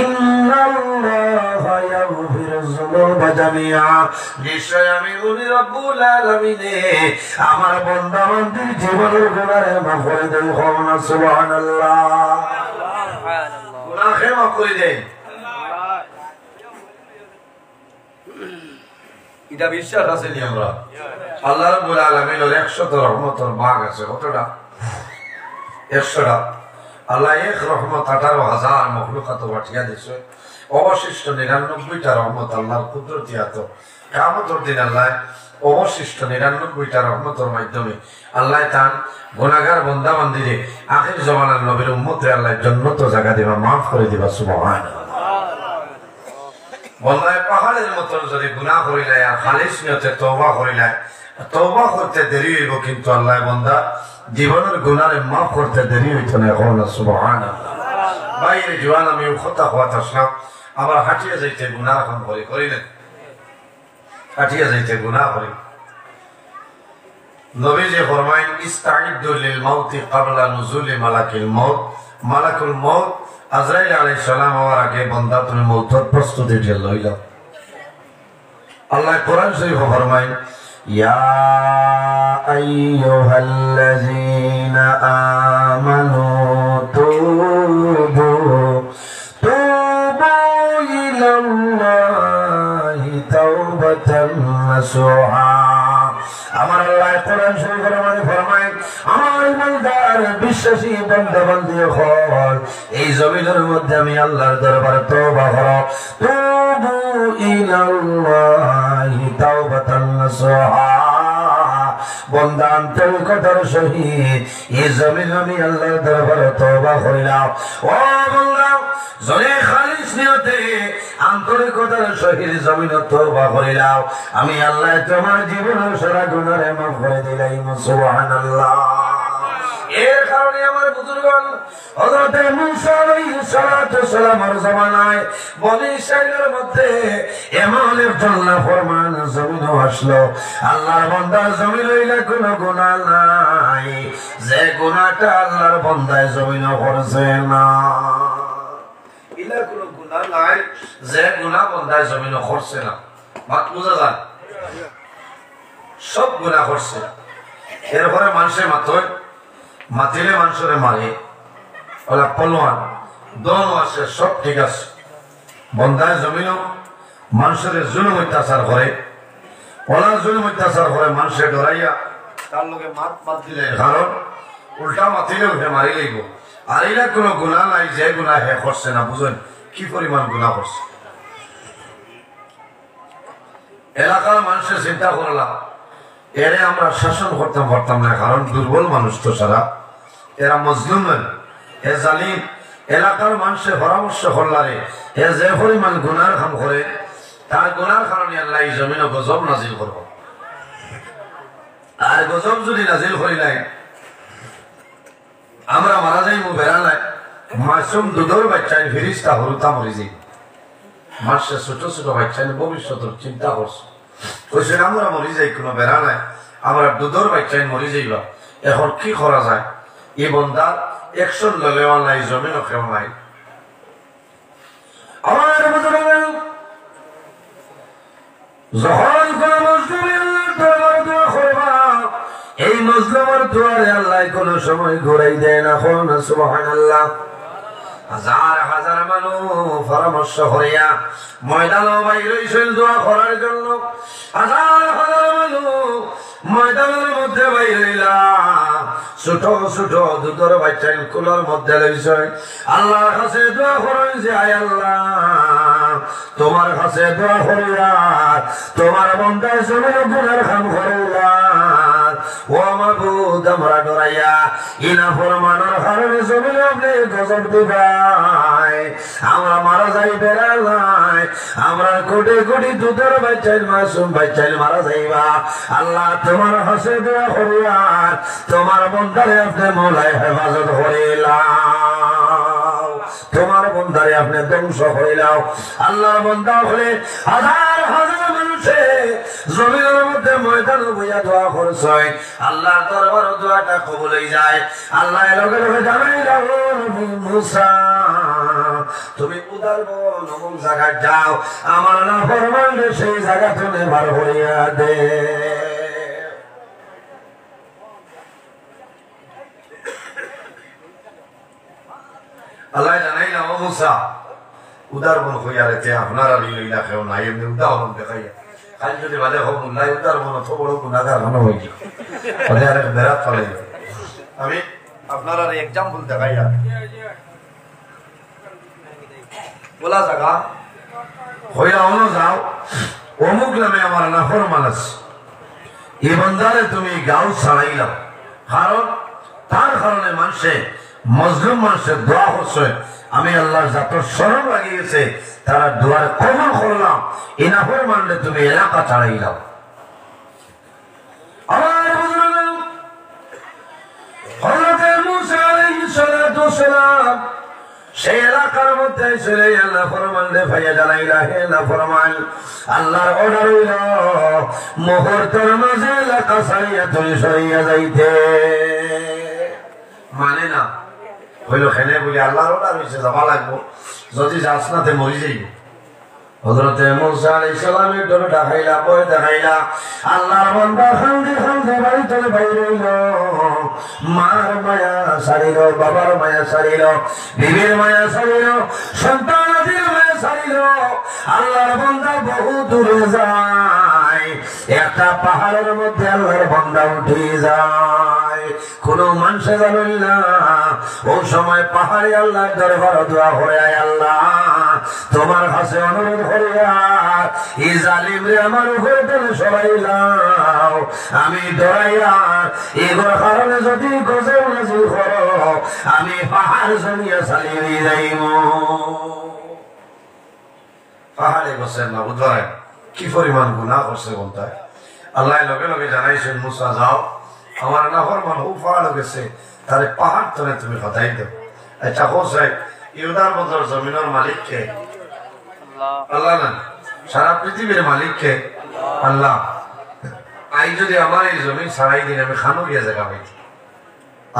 ইন্নাল্লাহা ইয়াগফিরুয যুনুবা জামিআ নিশ্চয় আমি উনি রব্বুল আলামিন আমার বান্দা বান্দির জীবনের গুনাহে মাফ করে দেন সুবহানাল্লাহ গুনাহ মাফ করে দেন এটা বিশ্বাস আছে নি আমরা আল্লাহ রাব্বুল আলামিনের 100 রহমতের ভাগ আছে কতটা 100টা আল্লাহ এক রহমত 18,000 মখলুকাত পাঠিয়ে দিয়েছে অবশিষ্ট 99টা রহমত আল্লাহর কুদরতি হাতে কিয়ামতের দিন আল্লাহ অবশিষ্ট 99টা রহমতের মাধ্যমে আল্লাহ তার গুনাহগার বান্দা বান্দিরে আখির জামানার নবীর উম্মতে আল্লাহ জান্নাত জায়গা দিবা maaf করে দিবা সুবহানাল্লাহ বন্দায় পাহাড়ের মতন যদি গুনাহ করিলাই আর খালিস নিয়তে তওবা করিলাই তওবা করতে দেরি হইব কিন্তু আল্লাহ বান্দা জীবনের গুনাহে maaf করতে দেরি হইতো না এখন সুবহানাল্লাহ বাইরে জওয়ান আমি খতা হওয়া আসলাম আবার হাঁটিয়ে যাইতে গুনাহ কাম করিলেন হাঁটিয়ে যাইতে গুনাহ করি নবীজি ফরমায়েন ইস্তাইদু লিল মাউতি ক্বাবলা নুজুলি মালাকিল মাউত মালাকুল মাউত আজরাইল আলাইহিস সালাম হওয়ার আগে বান্দা তুমি মওতের প্রস্তুতি নিয়ে লইল আল্লাহ কোরআন শরীফে ফরমায়েন ইয়া আইয়ুহাল্লাযীনা আমানু তুবু ইলাল্লাহি তাওবাতান নাসুহা আমার আল্লাহ কোরআন শরীফের মধ্যে ফরমায় আমার ইমানদার বিশ্বাসী বান্দা বান্দি হল এই জমিনের মধ্যে আমি আল্লাহর দরবারে তওবা করো তুবু ইলাল্লাহি তাওবাতান নাসুহা বান্দা আন্তরিকতার সহিত এই জমিন আমি আল্লাহর দরবারে তওবা করিলাম ও বান্দা যদি খালিস নিয়তে আন্তরিকতার সহিত জমিন তওবা করিলাম আমি আল্লাহ তোমার জীবনের সারা গুনাহে মাফ করে দিলাম সুবহানাল্লাহ এর কারণে আমার বুজুর্গগণ হযরত মুসা আলাইহিস সালাতু সালামের জামানায় বনি ইসরাইলের মধ্যে এমন একজন নাফরমান জমিন আসলো আল্লাহর বান্দা জমিন হইলে কোনো গুনাহ নাই যে গুনাহটা আল্লাহর বান্দায় জমিন করছে না ইলা কোনো গুনাহ নাই যে গুনাহ বান্দায় জমিন করছে না বাত বুঝা যায় সব গুনাহ করছে এরপরে মানুষের মাতিলে মানুষের মারে ওলা পলোয়ান দোনো আছে সব ঠিক আছে বন্ধায় জমিন মানুষের জুলুম অত্যাচার করে ওলা জুলুম অত্যাচার করে মানুষের ডরাইয়া তার লোকে মাত দিলে কারণ উল্টা মাতিলেও হে মারি লাগব আর এরা কোনো গুনাহ নাই যে গুনাহ হে করছে না বুঝেন কি পরিমাণ গুনাহ করছে এলাকার মানুষের চিন্তা করলাম এরে আমরা শাসন করতাম পারতাম না কারণ দুর্বল মানুষ তো সারা এরা মজলুম এ জালিম এলাকার মানুষের পরামর্শ করলারে এ যে পরিমাণ গুনার কাম করে তার গুনার কারণে আল্লাহ এই জমিনে গজব নাজিল করব আর গজব যদি নাজিল করি নাই আমরা মারা যাইব বেড়া নাই মাসুম দুধর বাচ্চায় ফিরিস্তা হরুতা মরি যাই মানুষের ছোট ছোট বাচ্চায় ভবিষ্যতের চিন্তা করছে কইছে আমরা মরি যাই কোনো বেড়া নাই আমরা দুধর বাচ্চায় মরি যাইবা এখন কি করা যায় এই বন্দার একশন ললেও নাই, জমিনও কেউ নাই। আমার বুজুর্গ যখন কোন মুসলিমের দরবারে দোয়া করবা, এই মুসলিমের দোয়ারে আল্লাহ কোন সময় ঘুরাই দেয় না। কোন সুবহানাল্লাহ। হাজার হাজার মানুষ পরামর্শ করিয়া ময়দানও বাইর হইছিল দোয়া করার জন্য। হাজার হাজার মানুষ ময়দানের মধ্যে বাইর হইলা, ছোট ছোট দুধের বাচ্চা কুলোর মধ্যে লইছে। আল্লাহর কাছে দোয়া করেন যে আয় আল্লাহ, তোমার কাছে দোয়া করিয়া তোমার বন্দার জমিনে গুনার কাম করিলা। ও মাবুদ, আমরা ডরাইয়া ইনা ফরমানোর কারণে জমিনে আপনি গজব দিবাই, আমরা মারা যাই বেড়ালাই, আমরা কোটি কোটি দুধের বাচ্চাইল মাসুম বাচ্চাইল মারা যাইবা। আল্লাহ তোমার কাছে দোয়া করিয়া তোমার বন্দারে আপনি মৌলাই হেফাজত করিলাম, তোমার বন্দারে আপনি ধ্বংস করিলাম। আল্লাহর বন্দা হলে হাজার হাজার মানুষে জমিনের মধ্যে ময়দান বইয়া দোয়া করছে, আল্লাহর দরবারে দোয়াটা কবুল হয়ে যায়। আল্লাহ লগে লগে জানাইলাম, মুসা তুমি উদার নবম জায়গায় যাও, আমার না ফরমানলে সেই জায়গা তুমি বার হইয়া দে। আল্লাহ জানাইলাম, ও মুসা উদার বন হইয়া রেখে আপনার আর ইলা কেউ নাই, এমনি উদাহরণ দেখাইয়া খালি যদি বাদে হোক নাই উদার বন তো বড় গুণাগার মনে হয়েছে ওদের আর বেড়াত ফলাই। আমি আপনার আর এক্সাম্পল দেখাইয়া বলা জায়গা হইয়া অন্য যাও, অমুক নামে আমার নাফর মানুষ এই বন্দারে তুমি গাও ছাড়াইলাম, কারণ তার কারণে মানুষে মজলুম মানুষের দোয়া হচ্ছে। আমি আল্লাহর যত শরম লাগিয়েছে তারা দোয়ার কবুল করলাম, এই নাফর মানলে তুমি এলাকা ছাড়াইলাম। আমার বুজুর্গ হযরত মুসা আলাইহিস সালাতু ওয়াসসালাম সেই এলাকার মধ্যে চলে আল্লাহ ফরমানলে ভাইয়া জানাইলা, হে না ফরমান আল্লাহর অর্ডার হইল মুহূর্তের মাঝে এলাকা ছাড়িয়া তুমি সরিয়া যাইতে। মানে না হইল খেলে বলি আল্লাহর অর্ডার হয়েছে যাবা লাগবো, যদি যাস নাতে মরি যাইব। হযরত মুসা আলাইহিস সালামের ডরে দেখাইলা, ভয় দেখাইলা, আল্লাহর বান্দা খান্দে খান্দে বাড়ি চলে বাইরে হইল। মার মায়া ছাড়িল, বাবার মায়া ছাড়িল, বিবির মায়া ছাড়িল, সন্তানাদির মায়া ছাড়িল। আল্লাহর বান্দা বহু দূরে যায়, একটা পাহাড়ের মধ্যে আল্লাহর বান্দা উঠে যায়, কোন মানুষে জানেন না। ও সময় পাহাড়ে আল্লাহর দরবারে দোয়া করে, আল্লাহ তোমার কাছে অনুরোধ করিয়া এই জালিমরে আমার উপরে টেনে সরাইলাম, আমি ডরাইয়া এগুলোর কারণে যদি গজব নাজিল করো আমি পাহাড় জমিয়া চালিয়ে যাইব। পাহাড়ে বসেন না, বুঝলেন কি পরিমাণ গুনাহ করছে বলতে। আল্লাহ লগে লগে জানাইছেন, মুসা যাও, আমার নাফরমান ও পাহাড় গেছে, তাহলে পাহাড় তলে তুমি হটাই দেব। আচ্ছা হোসাই ইউদার বদর জমিনের মালিক কে? আল্লাহ না, সারা পৃথিবীর মালিক কে? আল্লাহ। আই যদি আমার এই জমিন ছাড়াই দিন আমি খানো গিয়া জায়গা পাইছি,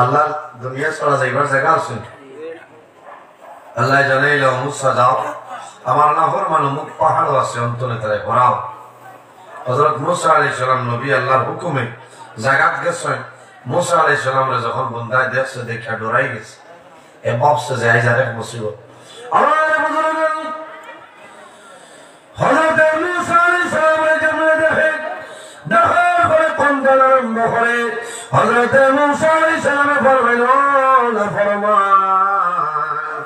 আল্লাহ দুনিয়া ছাড়া যাইবার জায়গা আছে? আল্লাহ জানাইল, মুসা যাও, আমার নাফরমান মুখ পাহাড়ও আছে অন্তরে তারা ভরাও। হযরত মুসা আলাইহিস সালাম নবী আল্লাহর হুকুমে জায়গাত গেছেন। মুসা আলাইহিস সালামরে যখন বন্দায় দেখছে দেখা ডরাই গেছে, এ ভাবছে যে আইজ আরেক মুসিবত। আমার বুজুর্গ হযরত মুসা আলাইহিস সালামরে যেমন দেখে দেখার পরে কন্দন আরম্ভ করে। হযরত মুসা আলাইহিস সালামে ফরমাইল, না ফরমান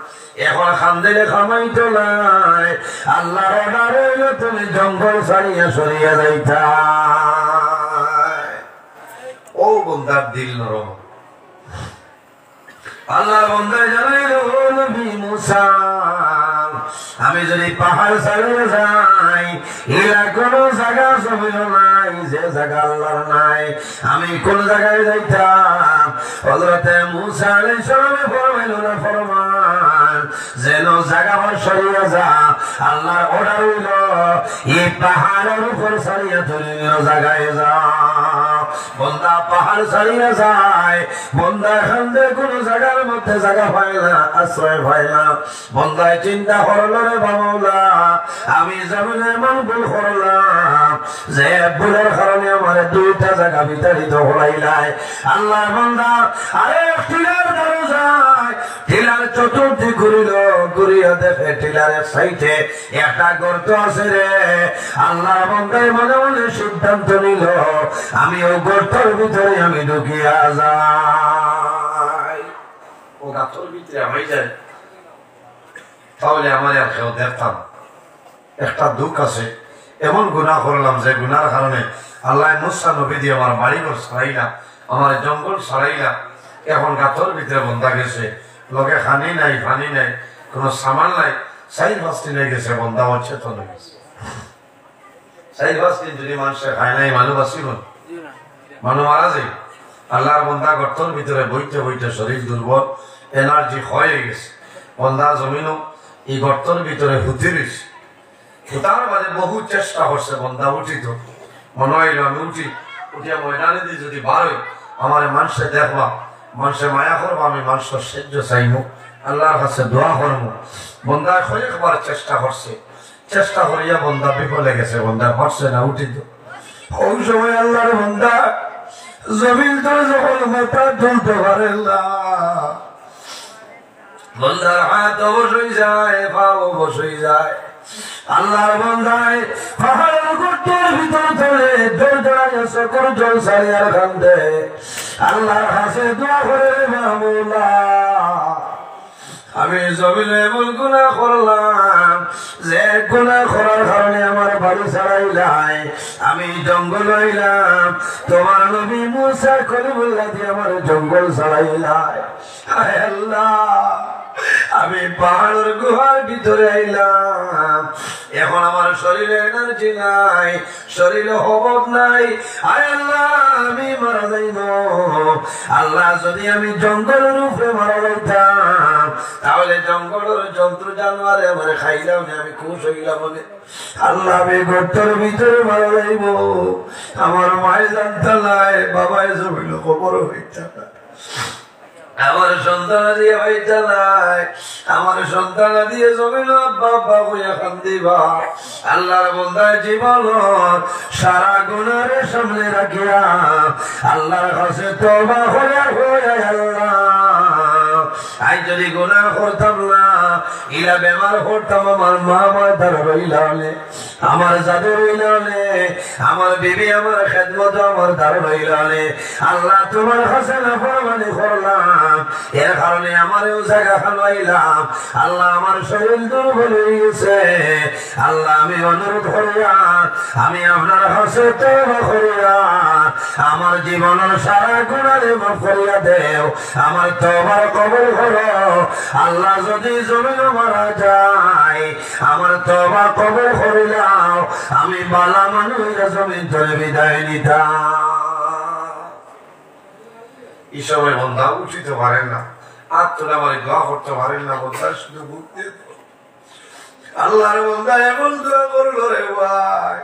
এখন খান্দিলে খামাইতো নাই, আল্লাহর অর্ডার হইল তুমি জঙ্গল ছাড়িয়া সরিয়া যাইতা। ও বন্দার দিল নরম। আল্লাহর বন্দা জানাইল, ও নবী মুসা আমি যদি পাহাড় ছাড়িয়ে যাই, এরা কোন জায়গা জমিন নাই যে জায়গা আল্লাহর নাই, আমি কোন জায়গায় যাইতাম? হযরত মুসা আলাইহিস সালামে ফরমাইল, না ফরমান যেন জায়গা সরিয়ে যা, আল্লাহর অর্ডার হইল এই পাহাড়ের উপর ছাড়িয়া তুমি জায়গায় যাও। বন্দা পাহাড় ছাড়িয়ে যায়, বন্দা এখান থেকে কোনো জায়গার মধ্যে জায়গা পায় না, আশ্রয় পায় না। বন্দায় চিন্তা করল রে বাবা, আমি জমিনে এমন ভুল করলাম যে ভুলের কারণে আমার দুইটা জায়গা বিতাড়িত হইলাই। আল্লাহ বন্দা আরে টিলার ধরে যায়, টিলার চতুর্দিক ঘুরিল, ঘুরিয়া দেখে টিলারের সাইডে একটা গর্ত আছে রে। আল্লাহ বন্দায় মনে মনে সিদ্ধান্ত নিল, আমি ওই গর্তের ভিতরে আমি ঢুকিয়া যাই। ও গাছের ভিতরে আমি যাই, তাহলে আমার আর কেউ দেখতাম। একটা দুঃখ আছে, এমন গুনাহ করলাম যে গুনার কারণে আল্লাহ মুসা নবী দিয়ে আমার বাড়িঘর ছাড়াইলা, আমার জঙ্গল ছাড়াইলা। এখন গাছের ভিতরে বন্ধা গেছে, লগে খানি নাই, পানি নাই, কোন সামান নাই, 4-5 দিন হয়ে গেছে, বন্ধা হচ্ছে তো গেছে। 4-5 দিন যদি মানুষের খায় নাই, মানুষ বাঁচিব, মানুষ মারা যায়। আল্লাহর বন্ধা গর্তর ভিতরে বইতে বইতে শরীর দুর্বল, এনার্জি ক্ষয় হয়ে গেছে। বন্ধা জমিনও এই গর্তর ভিতরে হুতি রয়েছে। তার বাদে বহু চেষ্টা করছে, বন্ধা উঠিত, মনে হইল আমি উঠি, উঠিয়া ময়দানে দিয়ে যদি বার হই, আমার মানুষে দেখবা, মানুষে মায়া করবো, আমি মানুষের সাহায্য চাইব, আল্লাহর কাছে দোয়া করবো। বন্ধা কয়েকবার চেষ্টা করছে, চেষ্টা করিয়া বন্ধা বিফলে গেছে, বন্ধা পারছে না উঠিত। ওই সময় আল্লাহর বন্ধা জমিন তো যখন মাথা তুলতে পারে না, বন্ধার হাত অবশ্যই যায়, পা অবশ্যই যায়। আল্লাহর বন্দায় পাহাড়ের গর্তের ভিতর ধরে দৌড়াইয়া সকল জল ছাড়িয়ার কান্দে আল্লাহর কাছে দোয়া করে, মাওলা আমি জমিনে এমন গুনাহ করলাম যে গুনাহ করার কারণে আমার বাড়ি ছাড়াইলাই, আমি জঙ্গল হইলাম, তোমার নবী মুসা কলিমুল্লাহ দিয়ে আমার জঙ্গল ছাড়াইলাই। হায় আল্লাহ, আমি পাহাড়ের গুহার ভিতরে আইলাম, এখন আমার শরীরে এনার্জি নাই, শরীরে হবক নাই। আয় আল্লাহ, আমি মারা যাইব। আল্লাহ, যদি আমি জঙ্গলের উপরে মারা যাইতাম তাহলে জঙ্গলের জন্তু জানোয়ারে আমার খাইলাম, আমি খুশ হইলাম বলে। আল্লাহ, আমি গর্তের ভিতরে মারা যাইব, আমার মায়ে জানতে নাই, বাবায় জমিল খবর হইতে না, আমার সন্তান দিয়ে হইতে নাই, আমার সন্তান দিয়ে জমিল বাবা হইয়া কান্দিবা। আল্লাহর বন্দায় জীবন সারা গুনারে সামনে রাখিয়া আল্লাহর কাছে তওবা হইয়া হইয়া, আল্লাহ আই যদি গুনাহ করতাম না, ইলা বেমার করতাম, আমার মা মাতার রইলালে, আমার জাদু রইলালে, আমার বিবি আমার খেদমত আমার দার রইলালে, আল্লাহ তোমার কাছে নাফরমানি করলাম, এর কারণে আমারও জায়গা খাওয়াইলাম। আল্লাহ, আমার শরীর দুর্বল হয়ে গেছে, আল্লাহ আমি অনুরোধ করিয়া, আমি আপনার কাছে তওবা করিয়া আমার জীবনের সারা গুনাহ মাফ করিয়া দেও, আমার তওবার কবুল করো। আল্লাহ, যদি জমিন মারা যায় আমার তওবা কবুল করিলাম, আমি বালা মানুষ জমিন ধরে বিদায় নিতাম। এই সময় বন্ধা উঠিতে পারেন না, আর তোলা আমার দোয়া করতে পারেন না, বন্ধা শুধু বুক দিয়ে আল্লাহর বন্ধা এমন দোয়া করলো রে ভাই।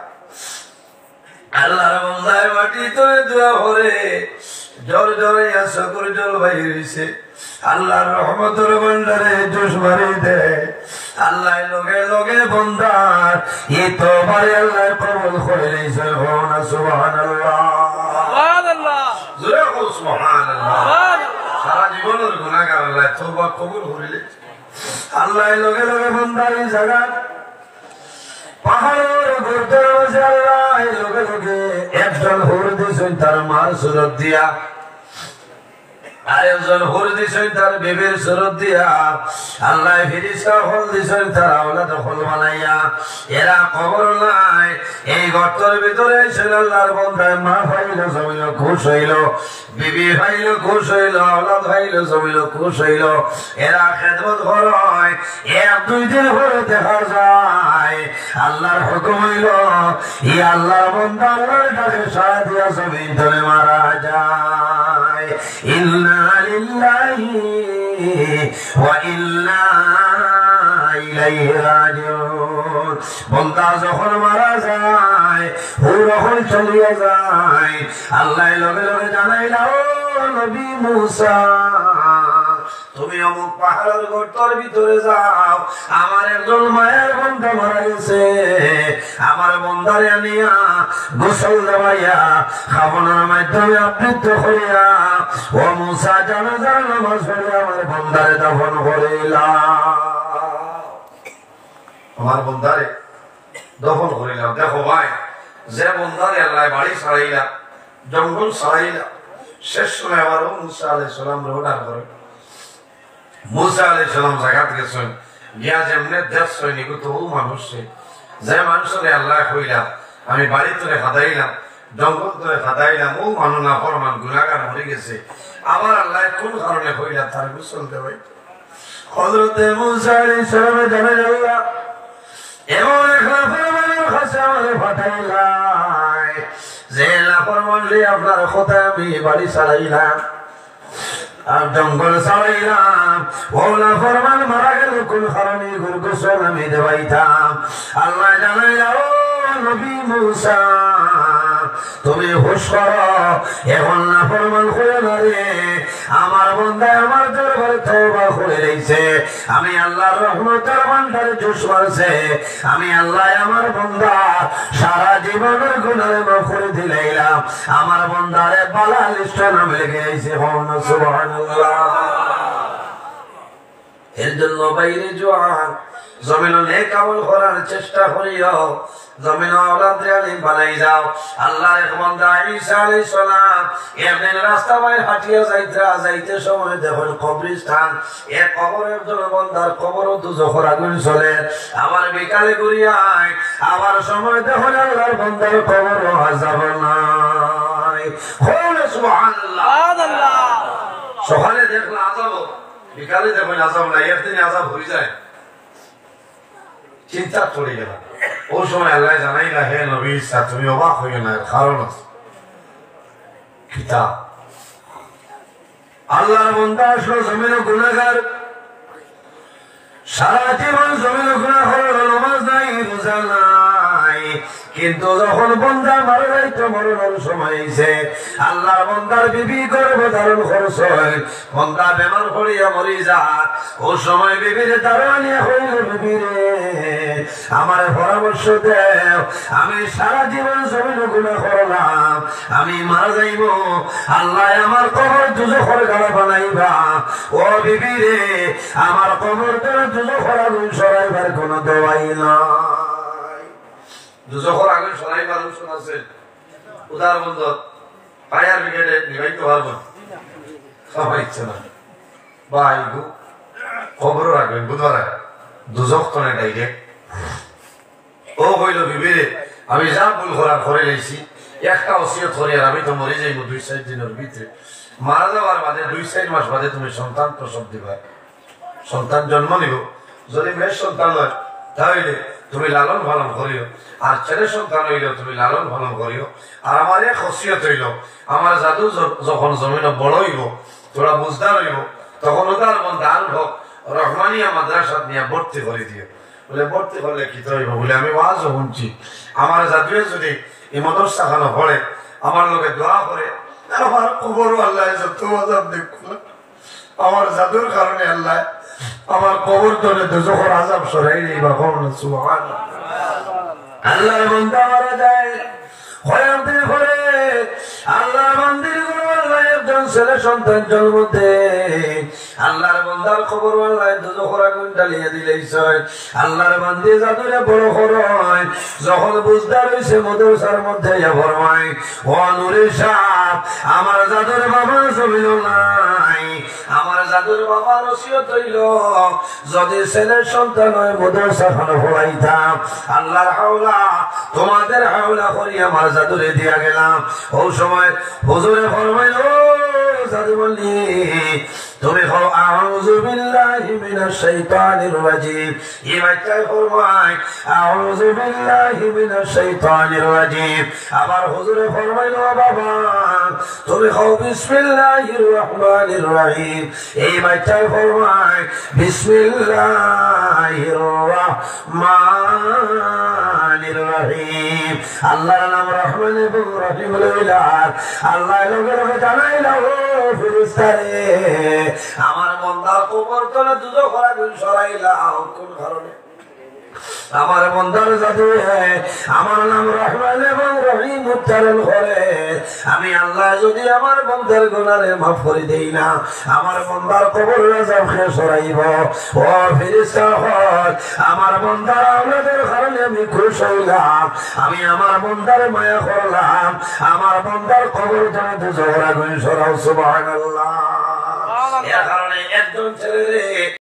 আল্লাহর বন্ধায় মাটি তোলে দোয়া করে জল জলে সকল জল বাইরে হয়েছে। আল্লাহর রহমতের ভান্ডারে জোশ মারি দে। আল্লাহ লগে লগে বন্দার এ তো বারে আল্লাহ কবুল করে নিয়েছে। সুবহানাল্লাহ, সুবহানাল্লাহ, জোরে বল সুবহানাল্লাহ। সারা জীবনের গুনাহগার আল্লাহ তওবা কবুল করে নিয়েছে। আল্লাহ লগে লগে বন্দার এই জায়গা পাহাড়ের ঘুরতে রয়েছে। আল্লাহ লগে লগে একজন হুর দিয়েছেন তার মার সুরত দিয়া, আরেকজন হুর দিয়েছেন তার বেবের সুরত দিয়া। আল্লাহ ফিরিস্তা হল দিয়েছেন তার আওলাদ হল বানাইয়া। এরা খবর নাই এই গর্তের ভিতরে ছিল আল্লাহর বন্ধায় মা ভাইল জমিল খুশ হইল, বিবি ভাইল খুশ হইল, আওলাদ ভাইল জমিল খুশ হইল। এরা খেদমত হয়, এক দুই দিন পরে দেখা যায় আল্লাহর হুকুম হইল এই আল্লাহর বন্ধা আল্লাহর কাছে সাড়া দিয়া জমিন ধরে মারা যায়। ইন্না লিল্লাহি ওয়া ইন্না ইলাইহি রাজিউন। বান্দা যখন মারা যায়, রূহ চলে যায়, আল্লাহ লগে লগে জানাইলা, ও নবী মুসা, তুমি অমুক পাহাড়ের গর্তের ভিতরে যাও, আমার একজন মায়ের বান্দা মারা গেছে, আমার বান্দারে আনিয়া গোসল দেওয়াইয়া খাবনার মাধ্যমে আবৃত করিয়া ও মুসা জানাজার নামাজ পড়ে আমার বান্দারে দাফন করিলাম। আমার বান্দারে দফন করিলাম। দেখো ভাই, যে বান্দারে আল্লাহ বাড়ি ছাড়াইলা, জঙ্গল ছাড়াইলা, শেষ সময় আবার মুসা আলাইহিস সালাম রওনা করে। মুসা আলাইহিস সালাম জায়গাত গেছেন, গিয়া যেমনে দেশ সৈনিক তো মানুষে, যে মানুষরে আল্লাহ কইলা আমি বাড়ি তোরে খাদাইলাম, জঙ্গল তোরে খাদাইলাম, ও মানুষ না ফরমান গুনাহগার মরে গেছে, আবার আল্লাহ কোন কারণে কইলা তার গোসল দেওয়াই। হযরতে মুসা আলাইহিস সালাম জানেন আল্লাহ এমন এক লাফরমানের কাছে আমাদের পাঠাইলাই, যে লাফরমান লিয়ে আপনার কথা আমি বাড়ি ছাড়াইলাম আর জঙ্গল ছাড়াইলাম, ওলা ফরমান মারা গেল কোন কারণে গোসল আমি দেওয়াইতাম। আল্লাহ জানাইলা, ও নবী মুসা, তুমি হুশ করো, এখন না ফরমান করে না রে, আমার বান্দায় আমার দরবারে তওবা করে রইছে, আমি আল্লাহর রহমতের ভান্ডারে জোশ মারছে, আমি আল্লাহ আমার বান্দা সারা জীবনের গুনাহ মাফ করে দিলাম, আমার বান্দারে বালা লিস্ট নামে লিখে দিয়েছে। সুবহানাল্লাহ। এর জন্য বাইরে জোয়ান জমিনে নেক আমল করার চেষ্টা করিও, জমিনে আওলাদ আলিম বানাই যাও। আল্লাহর এক বান্দা ঈসা আলাইহিস সালাম একদিন রাস্তা বাইরে হাঁটিয়া যাইতে সময় দেখেন কবরস্থান, এক কবরের জন্য বান্দার কবরও দুজখের আগুন চলে। আবার বিকালে ঘুরিয়ায় আবার সময় দেখেন আল্লাহর বান্দার কবরও আযাব নাই। সুবহানাল্লাহ। সকালে দেখলো আযাব, বিকালে দেখেন আযাব নাই, একদিন আযাব হয়ে যায়, চিন্তা পড়ে গেল। ওই সময় আল্লাহ জানাইলা, হে নবী ঈসা, তুমি অবাক হইও না, কারণ আছে। কিতাব আল্লাহর বান্দা আসলো জমিনে গুনাহগার, সারা জীবন জমিনে গুনাহ করলো, নামাজ নাই, রোজা নাই, কিন্তু যখন বান্দা মারা যাইতো মরণের সময় আইছে, আল্লাহর বান্দার বিবি গর্ভ ধারণ করছে, বান্দা বেমার পড়িয়া মরি যায়, ও সময় বিবির দারোয়ানিয়া হইল, বিবি রে আমার পরামর্শ দেও, আমি সারা জীবন জমিনে গুনাহ করলাম, আমি মারা যাইব, আল্লাহ আমার কবর দুজখের গাড়া বানাইবা, ও বিবি রে আমার কবর তোর দুজখের আগুন সরাইবার কোন দোয়াই নাই। দুজখের আগুন সরাইবার অপশন আছে, উদার বন্ধ ফায়ার ব্রিগেডে নিবাইতে পারবো সবাই ইচ্ছে না, ভাই খবর রাখবেন বুধবার দুজখ তনে ডাইরেক্ট। ও হইল বিবিরে আমি যা ভুল করার করে লাইছি, একটা ওসিয়ত করি, আর আমি তো মরে যাইব 2-4 দিনের ভিতরে, মারা যাওয়ার বাদে 2-4 মাস বাদে তুমি সন্তান প্রসব দিবা, সন্তান জন্ম নিব, যদি মেয়ের সন্তান হয় তাহলে তুমি লালন পালন করিও, আর ছেলে সন্তান হইলেও তুমি লালন পালন করিও। আর আমার এক ওসিয়ত হইল, আমার জাদু যখন জমিনে বড় হইব, তোরা বুঝদার হইব, তখন ওদের বন্ধা আনভক রহমানিয়া মাদ্রাসা নিয়ে ভর্তি করে দিও। বলে ভর্তি করলে কি হইব? বলে আমি ওয়াজও শুনছি, আমার জাদুয়ে যদি এই মাদ্রাসা খানো পড়ে, আমার লোকে দোয়া করে, আমার কবরও আল্লাহ যত আযাব দেখো, আমার জাদুর কারণে আল্লাহ আমার কবর ধরে দুজখের আযাব সরাই দিবা। সুবহানাল্লাহ। আল্লাহর বান্দা মারা যায়, খয়াতে করে আল্লাহর বান্দির গুলো আল্লাহ একজন ছেলে সন্তান জন্ম দেয়, আল্লাহর বান্দার খবর আল্লাহ দুজখের আগুন ঢালিয়ে দিলেইছে। আল্লাহর বান্দি জাদুরে বড় হয়, যখন বুঝদার হইছে মাদ্রাসার মধ্যে ফরমায়, ও নূরের সাপ, আমার জাদুর বাবা জমিন নাই, আমার জাদুর বাবার ওসিয়ত হইল যদি ছেলের সন্তান হয় মাদ্রাসা খানো পড়াইতাম, আল্লাহর হাওলা তোমাদের হাওলা করি আমার জাদুরে দিয়া গেলাম। ও সময় হুজুরে ফরমাইল, ও সাথে বললি তুমি হও আউযু বিল্লাহি মিনাশ শাইতানির রাজিম এই বাচ্চাই ফরমায় আউযু বিল্লাহি মিনাশ শাইতানির রাজিম আবার হুজুরে ফরমাইলো বাবা তুমি হও বিসমিল্লাহির রহমানির রহিম এই বাচ্চাই ফরমায় বিসমিল্লাহির রহমানির রহিম আল্লাহর নাম রহমান এবং রহিম লইলা আল্লাহ লগে লগে জানাইলো ফেরেশতারে আমার বান্দার কবর তলে দুজক আগুন সরাইলাও কোন কারণে আমার বান্দার যাতে আমার নাম রহমান এবং রহিম উচ্চারণ করে আমি আল্লাহ যদি আমার বান্দার গুনাহে মাফ করে দেই না আমার বান্দার কবর রাজকে সরাইব ও ফেরেশতা হল আমার বান্দার আওলাদের কারণে আমি খুশি হইলাম আমি আমার বান্দার মায়া করলাম আমার বান্দার কবর তলে দুজক আগুন সরাও সুবহানাল্লাহ এর কারণে একজন ছেলে